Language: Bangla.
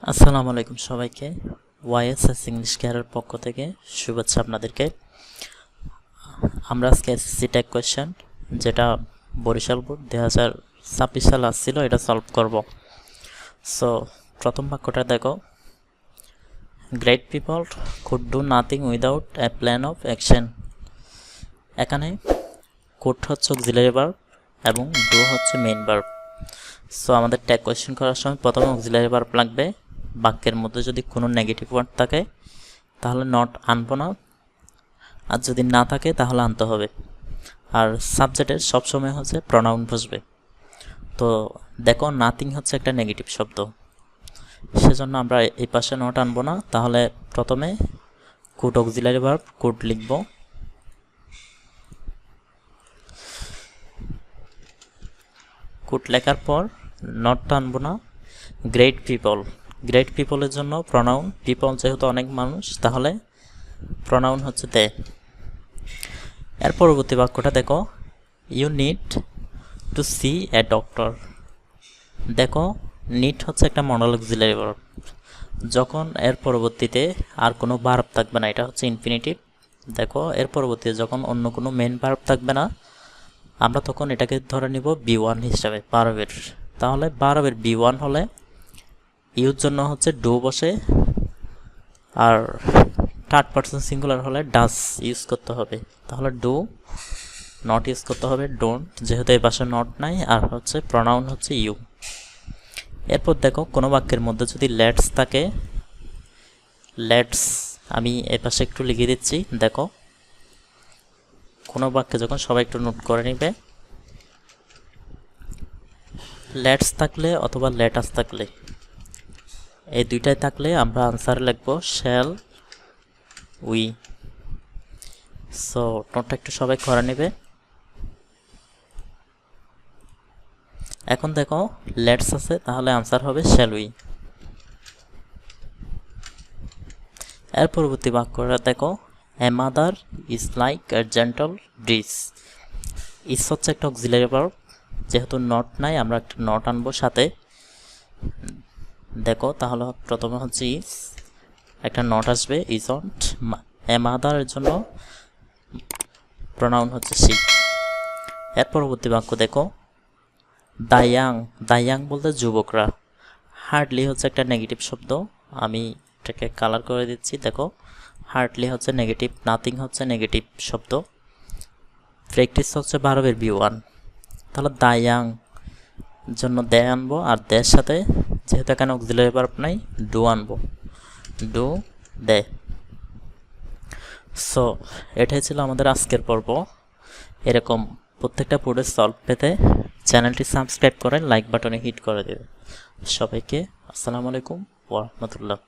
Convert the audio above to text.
আসসালামু আলাইকুম সবাইকে। ওয়াইএসএস ইংলিশ কেয়ারের পক্ষ থেকে শুভেচ্ছা আপনাদেরকে। আমরা আজকে এসএসসি ট্যাগ কোয়েশ্চেন, যেটা বরিশাল বোর্ড 2026 সালে আসছিল, এটা সলভ করব। সো প্রথম বাক্যটা দেখো, great people could do nothing without a plan of action. এখানে কুড হচ্ছে অক্সিলারি ভার্ব এবং ডু হচ্ছে মেইন ভার্ব। সো আমাদের ট্যাগ কোয়েশ্চেন করার সময় প্রথমে অক্সিলারি ভার্ব লাগবে। বাক্যের মধ্যে যদি কোনো নেগেটিভ ওয়ার্ড থাকে তাহলে নট আনবো না, আর যদি না থাকে তাহলে আনতে হবে। আর সাবজেক্টের সবসময় হচ্ছে প্রনাউন বসবে। তো দেখো, নাথিং হচ্ছে একটা নেগেটিভ শব্দ, সেজন্য আমরা এই পাশে নট আনবো না। তাহলে প্রথমে কুড অক্সিলারি ভার্ব কুড লিখব, কুড লেখার পর নট আনবো না। গ্রেট পিপল, গ্রেট পিপলের জন্য প্রনাউন, পিপল যেহেতু অনেক মানুষ তাহলে প্রনাউন হচ্ছে দে। এর পরবর্তী বাক্যটা দেখো, you need to see a doctor. দেখো, নিড হচ্ছে একটা মডাল অক্সিলারি ভার্ব। যখন এর পরবর্তীতে আর কোনো ভার্ব থাকবে না, এটা হচ্ছে ইনফিনিটিভ। দেখো, এর পরবর্তীতে যখন অন্য কোনো মেন ভার্ব থাকবে না, আমরা তখন এটাকে ধরে নিব B1 হিসাবে ভার্বের। তাহলে ভার্বের B1 হলে ইউর জন্য হচ্ছে ডু বসে, আর থার্ড পারসন সিঙ্গুলার হলে ডাস ইউজ করতে হবে। তাহলে ডু, নট ইউজ করতে হবে ডোন্ট, যেহেতু এই পাশে নট নাই, আর হচ্ছে প্রনাউন হচ্ছে ইউ। এরপর দেখো, কোনো বাক্যের মধ্যে যদি লেটস থাকে, লেটস আমি এই পাশে একটু লিখে দিচ্ছি। দেখো, কোনো বাক্যে যখন সবাই একটু নোট করে নিবে, লেটস থাকলে অথবা লেটাস থাকলে, এই দুইটাই থাকলে আমরা আনসার লিখবো শ্যাল উই। সো নোটটা একটু সবাই করে নেবে। এখন দেখো, লেটস আছে, তাহলে আনসার হবে শ্যাল উই। এর পরবর্তী বাক্যটা দেখো, a mother is like a gentle bridge. Is হচ্ছে একটা অক্সিলারি ভার্ব, যেহেতু নট নাই আমরা একটা নট আনবো সাথে। দেখো, তাহলে প্রথমে হচ্ছে ইজ, একটা নট আসবে ইজন্ট। এ মাদারের জন্য প্রনাউন হচ্ছে সি। এর পরবর্তী বাক্য দেখো, দ্য ইয়াং, দ্য ইয়াং বলতে যুবকরা। হার্ডলি হচ্ছে একটা নেগেটিভ শব্দ, আমি এটাকে কালার করে দিচ্ছি। দেখো, হার্ডলি হচ্ছে নেগেটিভ, নাথিং হচ্ছে নেগেটিভ শব্দ, প্র্যাকটিস হচ্ছে ভার্বের B1। তাহলে দ্য ইয়াং জন্য দে আনবো, আর দের সাথে যেহেতু এখানে অক্সিলারি ভার্ব নাই, ডু আনবো, ডু দে। সো এটাই ছিল আমাদের আজকের পর্ব। এরকম প্রত্যেকটা বোর্ডের সলভ পেতে চ্যানেলটি সাবস্ক্রাইব করে লাইক বাটনে হিট করে দেবে। সবাইকে আসসালামু আলাইকুম ওয়া রাহমাতুল্লাহ।